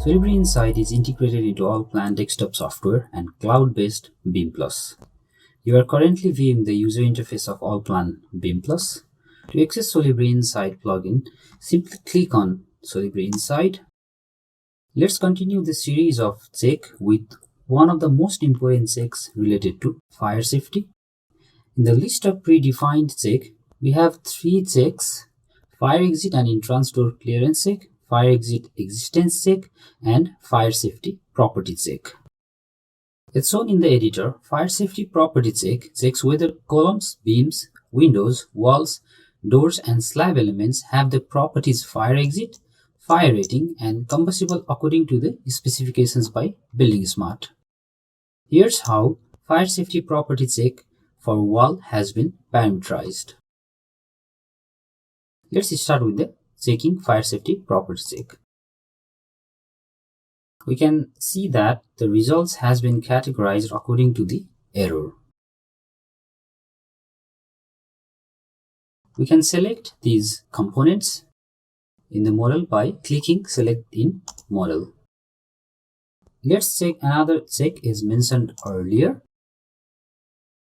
Solibri Insight is integrated into Allplan desktop software and cloud-based Bimplus. You are currently viewing the user interface of Allplan Bimplus. To access Solibri Insight plugin, simply click on Solibri Insight. Let's continue the series of checks with one of the most important checks related to fire safety. In the list of predefined checks, we have three checks: fire exit and entrance door clearance check, fire exit existence check, and fire safety property check. As shown in the editor, fire safety property check checks whether columns, beams, windows, walls, doors, and slab elements have the properties fire exit, fire rating, and combustible according to the specifications by Building Smart. Here's how fire safety property check for wall has been parameterized. Let's start with the checking fire safety property check. We can see that the results has been categorized according to the error. We can select these components in the model by clicking select in model. Let's check another check is mentioned earlier: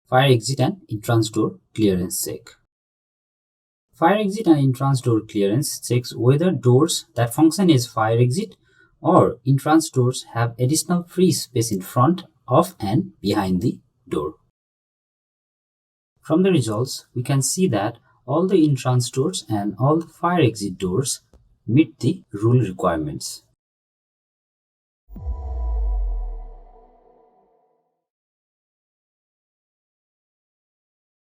fire exit and entrance door clearance check. Fire exit and entrance door clearance checks whether doors that function as fire exit or entrance doors have additional free space in front of and behind the door. From the results, we can see that all the entrance doors and all the fire exit doors meet the rule requirements.